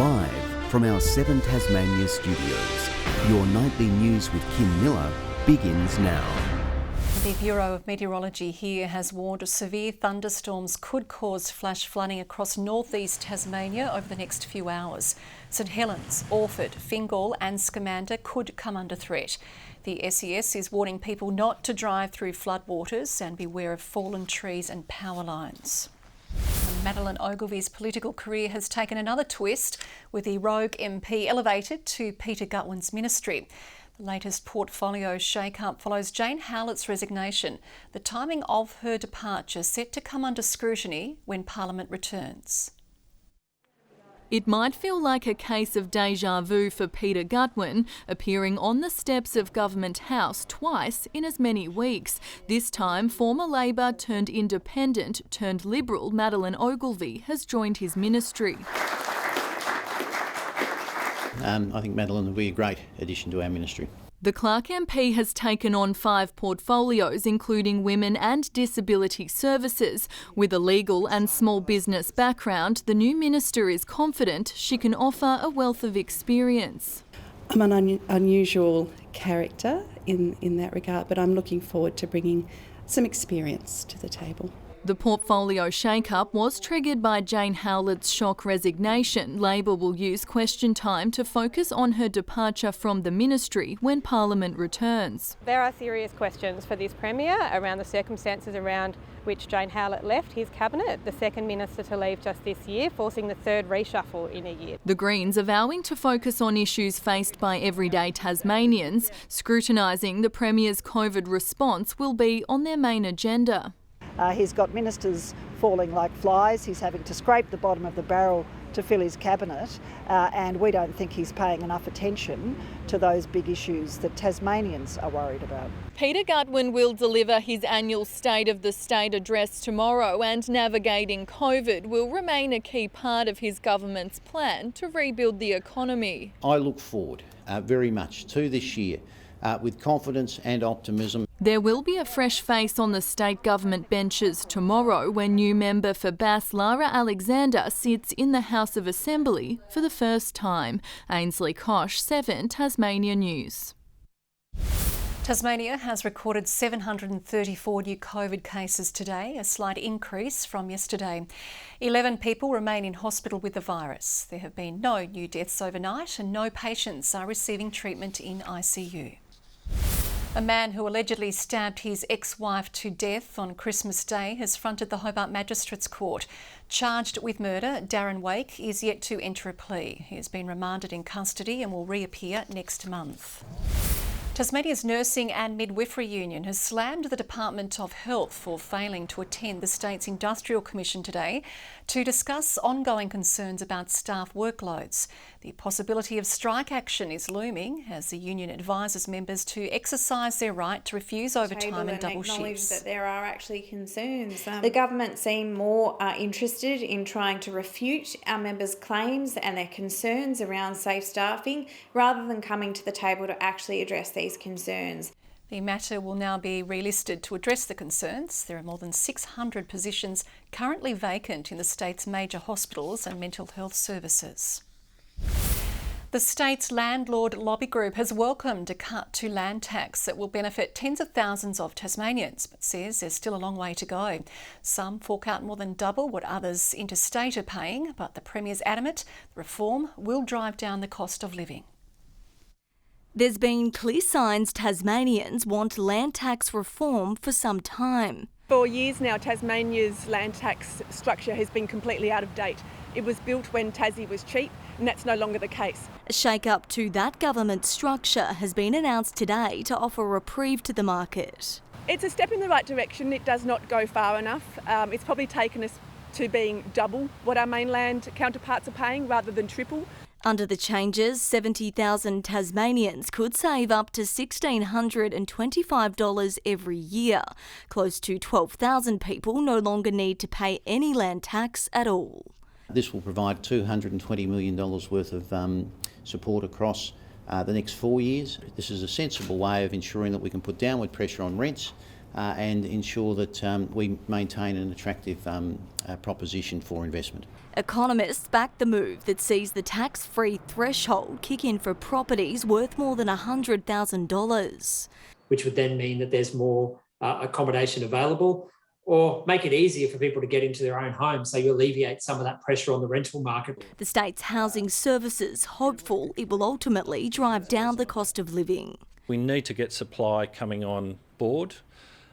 Live from our 7 Tasmania studios, your nightly news with Kim Miller begins now. The Bureau of Meteorology here has warned severe thunderstorms could cause flash flooding across northeast Tasmania over the next few hours. St Helens, Orford, Fingal and Scamander could come under threat. The SES is warning people not to drive through floodwaters and beware of fallen trees and power lines. Madeleine Ogilvie's political career has taken another twist, with the rogue MP elevated to Peter Gutwein's ministry. The latest portfolio shake-up follows Jane Howlett's resignation. The timing of her departure set to come under scrutiny when Parliament returns. It might feel like a case of deja vu for Peter Gutwein, appearing on the steps of Government House twice in as many weeks. This time, former Labor turned independent turned Liberal Madeleine Ogilvie has joined his ministry. I think Madeleine will be a great addition to our ministry. The Clark MP has taken on 5 portfolios, including women and disability services. With a legal and small business background, the new minister is confident she can offer a wealth of experience. I'm an unusual character in that regard, but I'm looking forward to bringing some experience to the table. The portfolio shake-up was triggered by Jane Howlett's shock resignation. Labor will use question time to focus on her departure from the ministry when Parliament returns. There are serious questions for this Premier around the circumstances around which Jane Howlett left his cabinet, the second minister to leave just this year, forcing the third reshuffle in a year. The Greens are vowing to focus on issues faced by everyday Tasmanians. Scrutinising the Premier's COVID response will be on their main agenda. He's got ministers falling like flies. He's having to scrape the bottom of the barrel to fill his cabinet, and we don't think he's paying enough attention to those big issues that Tasmanians are worried about. Peter Gutwein will deliver his annual State of the State address tomorrow, and navigating COVID will remain a key part of his government's plan to rebuild the economy. I look forward very much to this year with confidence and optimism. There will be a fresh face on the state government benches tomorrow when new member for Bass Lara Alexander sits in the House of Assembly for the first time. AINSLEY, KOCH, 7 Tasmania News. Tasmania has recorded 734 new COVID cases today, a slight increase from yesterday. 11 people remain in hospital with the virus. There have been no new deaths overnight and no patients are receiving treatment in ICU. A man who allegedly stabbed his ex-wife to death on Christmas Day has fronted the Hobart Magistrates Court. Charged with murder, Darren Wake is yet to enter a plea. He has been remanded in custody and will reappear next month. Tasmania's Nursing and Midwifery Union has slammed the Department of Health for failing to attend the state's Industrial Commission today to discuss ongoing concerns about staff workloads. The possibility of strike action is looming as the union advises members to exercise their right to refuse overtime and double shifts. That there are actually concerns. The government seem more interested in trying to refute our members' claims and their concerns around safe staffing rather than coming to the table to actually address these concerns. The matter will now be relisted to address the concerns. There are more than 600 positions currently vacant in the state's major hospitals and mental health services. The state's landlord lobby group has welcomed a cut to land tax that will benefit tens of thousands of Tasmanians, but says there's still a long way to go. Some fork out more than double what others interstate are paying, but the Premier's adamant the reform will drive down the cost of living. There's been clear signs Tasmanians want land tax reform for some time. For years now, Tasmania's land tax structure has been completely out of date. It was built when Tassie was cheap, and that's no longer the case. A shake-up to that government structure has been announced today to offer a reprieve to the market. It's a step in the right direction. It does not go far enough. It's probably taken us to being double what our mainland counterparts are paying rather than triple. Under the changes, 70,000 Tasmanians could save up to $1,625 every year. Close to 12,000 people no longer need to pay any land tax at all. This will provide $220 million worth of support across the next 4 years. This is a sensible way of ensuring that we can put downward pressure on rents and ensure that we maintain an attractive proposition for investment. Economists back the move that sees the tax-free threshold kick in for properties worth more than $100,000. Which would then mean that there's more accommodation available, or make it easier for people to get into their own homes, so you alleviate some of that pressure on the rental market. The state's housing services hopeful it will ultimately drive down the cost of living. We need to get supply coming on board.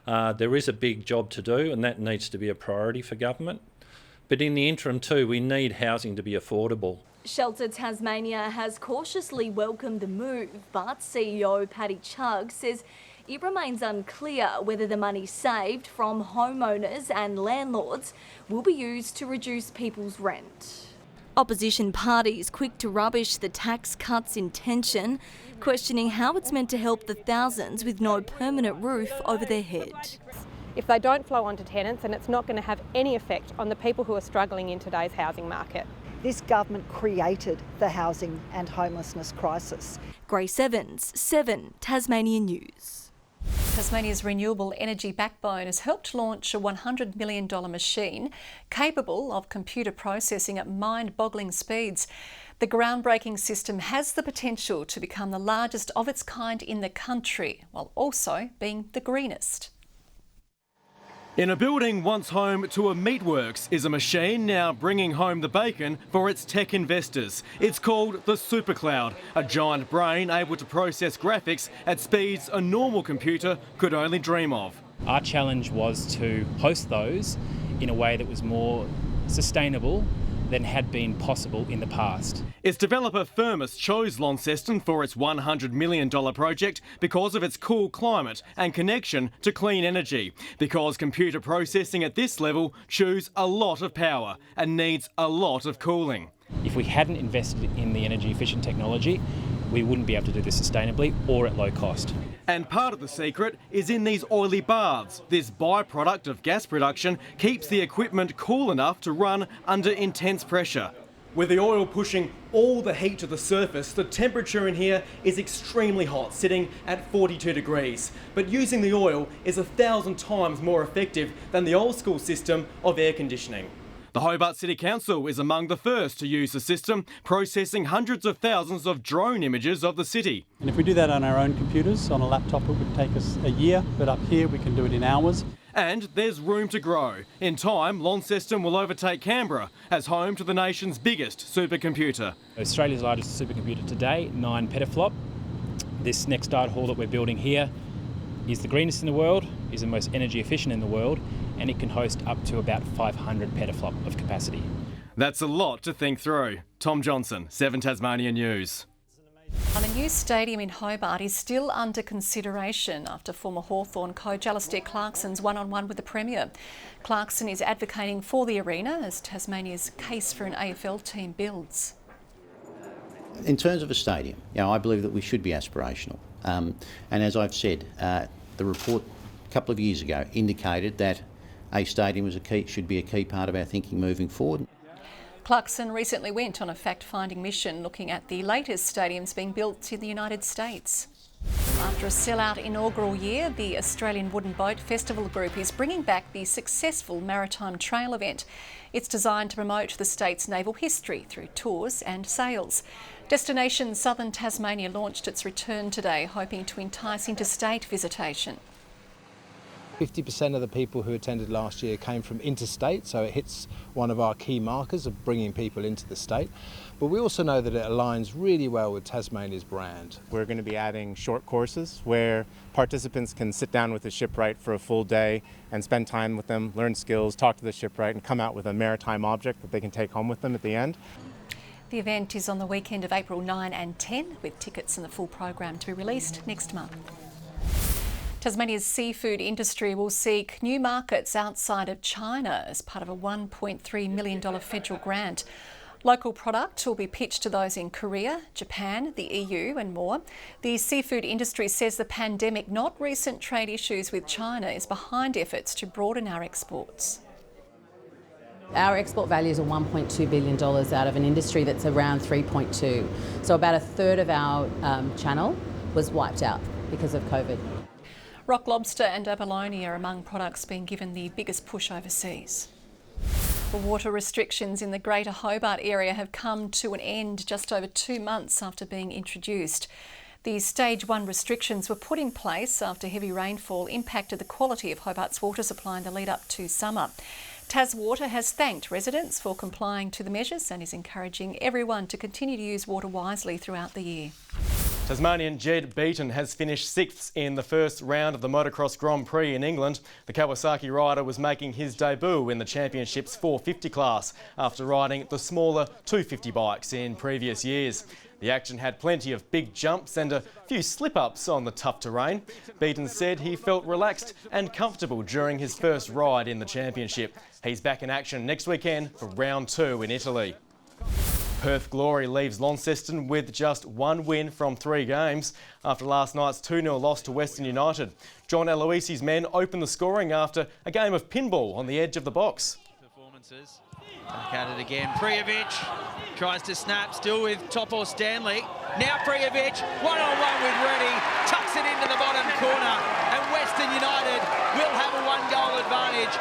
There is a big job to do, and that needs to be a priority for government. But in the interim too, we need housing to be affordable. Shelter Tasmania has cautiously welcomed the move, but CEO Paddy Chugg says it remains unclear whether the money saved from homeowners and landlords will be used to reduce people's rent. Opposition parties quick to rubbish the tax cuts intention, questioning how it's meant to help the thousands with no permanent roof over their head. If they don't flow onto tenants, then it's not going to have any effect on the people who are struggling in today's housing market. This government created the housing and homelessness crisis. Grace Evans, 7 Tasmanian News. Tasmania's renewable energy backbone has helped launch a $100 million machine capable of computer processing at mind-boggling speeds. The groundbreaking system has the potential to become the largest of its kind in the country, while also being the greenest. In a building once home to a meatworks is a machine now bringing home the bacon for its tech investors. It's called the Supercloud, a giant brain able to process graphics at speeds a normal computer could only dream of. Our challenge was to host those in a way that was more sustainable than had been possible in the past. Its developer FIRMUS chose Launceston for its $100 million project because of its cool climate and connection to clean energy. Because computer processing at this level chews a lot of power and needs a lot of cooling. If we hadn't invested in the energy efficient technology, we wouldn't be able to do this sustainably or at low cost. And part of the secret is in these oily baths. This byproduct of gas production keeps the equipment cool enough to run under intense pressure. With the oil pushing all the heat to the surface, the temperature in here is extremely hot, sitting at 42 degrees. But using the oil is 1,000 times more effective than the old school system of air conditioning. The Hobart City Council is among the first to use the system, processing hundreds of thousands of drone images of the city. And if we do that on our own computers, on a laptop, it would take us a year, but up here we can do it in hours. And there's room to grow. In time, Launceston will overtake Canberra as home to the nation's biggest supercomputer. Australia's largest supercomputer today, 9 petaflop. This next data hall that we're building here is the greenest in the world, is the most energy efficient in the world, and it can host up to about 500 petaflop of capacity. That's a lot to think through. Tom Johnson, 7 Tasmania News. And a new stadium in Hobart is still under consideration after former Hawthorn coach Alastair Clarkson's one-on-one with the Premier. Clarkson is advocating for the arena as Tasmania's case for an AFL team builds. In terms of a stadium, I believe that we should be aspirational. And as I've said, the report a couple of years ago indicated that a stadium should be a key part of our thinking moving forward. Clarkson recently went on a fact-finding mission looking at the latest stadiums being built in the United States. After a sellout inaugural year, the Australian Wooden Boat Festival Group is bringing back the successful Maritime Trail event. It's designed to promote the state's naval history through tours and sails. Destination Southern Tasmania launched its return today, hoping to entice interstate visitation. 50% of the people who attended last year came from interstate, so it hits one of our key markers of bringing people into the state. But we also know that it aligns really well with Tasmania's brand. We're going to be adding short courses where participants can sit down with the shipwright for a full day and spend time with them, learn skills, talk to the shipwright and come out with a maritime object that they can take home with them at the end. The event is on the weekend of April 9 and 10, with tickets and the full program to be released next month. Tasmania's seafood industry will seek new markets outside of China as part of a $1.3 million federal grant. Local product will be pitched to those in Korea, Japan, the EU and more. The seafood industry says the pandemic, not recent trade issues with China, is behind efforts to broaden our exports. Our export values are $1.2 billion out of an industry that's around 3.2. So about a third of our channel was wiped out because of COVID. Rock lobster and abalone are among products being given the biggest push overseas. The water restrictions in the Greater Hobart area have come to an end just over 2 months after being introduced. The Stage 1 restrictions were put in place after heavy rainfall impacted the quality of Hobart's water supply in the lead up to summer. TasWater has thanked residents for complying to the measures and is encouraging everyone to continue to use water wisely throughout the year. Tasmanian Jed Beaton has finished 6th in the first round of the Motocross Grand Prix in England. The Kawasaki rider was making his debut in the championship's 450 class after riding the smaller 250 bikes in previous years. The action had plenty of big jumps and a few slip-ups on the tough terrain. Beaton said he felt relaxed and comfortable during his first ride in the championship. He's back in action next weekend for round 2 in Italy. Perth Glory leaves Launceston with just 1 win from 3 games after last night's 2-0 loss to Western United. John Aloisi's men opened the scoring after a game of pinball on the edge of the box. Performances. Back at it again. Prijovic tries to snap, still with Topo Stanley. Now Prijovic, one-on-one with Reddy, tucks it into the bottom corner, and Western United will have a 1-goal advantage.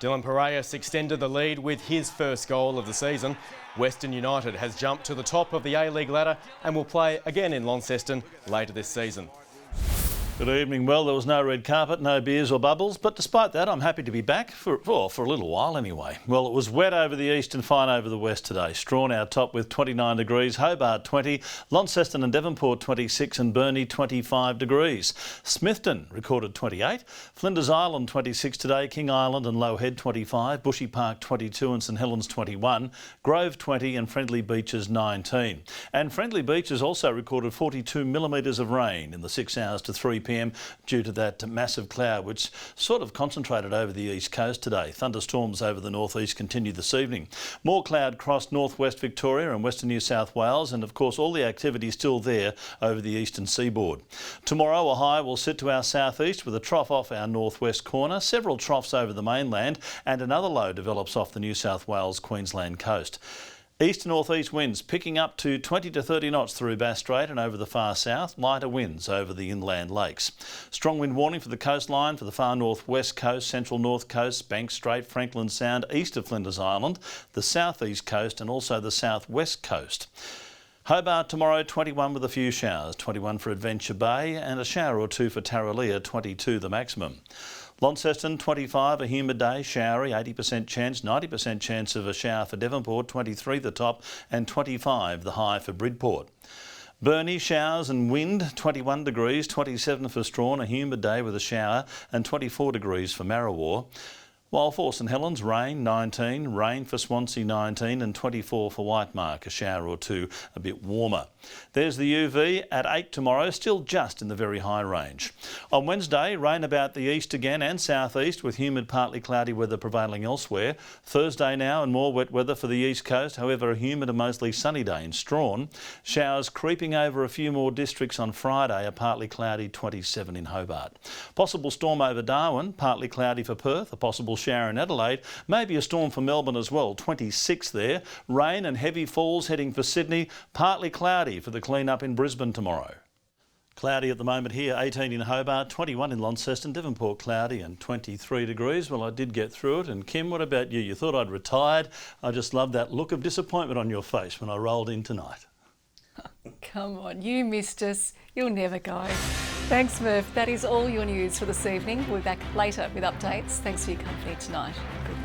Dylan Piraeus extended the lead with his first goal of the season. Western United has jumped to the top of the A-League ladder and will play again in Launceston later this season. Good evening. Well, there was no red carpet, no beers or bubbles, but despite that, I'm happy to be back for a little while anyway. Well, it was wet over the east and fine over the west today. Strawn our top with 29 degrees, Hobart 20, Launceston and Devonport 26 and Burnie 25 degrees. Smithton recorded 28, Flinders Island 26 today, King Island and Low Head 25, Bushy Park 22 and St Helens 21, Grove 20 and Friendly Beaches 19. And Friendly Beaches also recorded 42 millimetres of rain in the 6 hours to 3 p.m. due to that massive cloud which sort of concentrated over the east coast today. Thunderstorms over the northeast continue this evening. More cloud crossed northwest Victoria and western New South Wales, and of course all the activity still there over the eastern seaboard. Tomorrow a high will sit to our southeast with a trough off our northwest corner, several troughs over the mainland, and another low develops off the New South Wales Queensland coast. East and northeast winds picking up to 20 to 30 knots through Bass Strait and over the far south, lighter winds over the inland lakes. Strong wind warning for the coastline for the far northwest coast, central north coast, Banks Strait, Franklin Sound, east of Flinders Island, the southeast coast and also the southwest coast. Hobart tomorrow 21 with a few showers, 21 for Adventure Bay and a shower or two for Tarraleah, 22 the maximum. Launceston 25, a humid day, showery, 80% chance, 90% chance of a shower for Devonport, 23 the top and 25 the high for Bridport. Burnie, showers and wind, 21 degrees, 27 for Strawn, a humid day with a shower and 24 degrees for Marrawar. While for St Helens, rain 19, rain for Swansea 19 and 24 for Whitemark, a shower or two a bit warmer. There's the UV at 8 tomorrow, still just in the very high range. On Wednesday, rain about the east again and southeast with humid partly cloudy weather prevailing elsewhere. Thursday now and more wet weather for the east coast, however a humid and mostly sunny day in Strawn. Showers creeping over a few more districts on Friday, a partly cloudy 27 in Hobart. Possible storm over Darwin, partly cloudy for Perth, a possible shower in Adelaide, maybe a storm for Melbourne as well, 26 there. Rain and heavy falls heading for Sydney, partly cloudy for the clean-up in Brisbane tomorrow. Cloudy at the moment here, 18 in Hobart, 21 in Launceston, Devonport cloudy and 23 degrees. Well, I did get through it. And Kim, what about you? You thought I'd retired. I just love that look of disappointment on your face when I rolled in tonight. Come on, you missed us. You'll never go. Thanks, Murph. That is all your news for this evening. We'll be back later with updates. Thanks for your company tonight. Good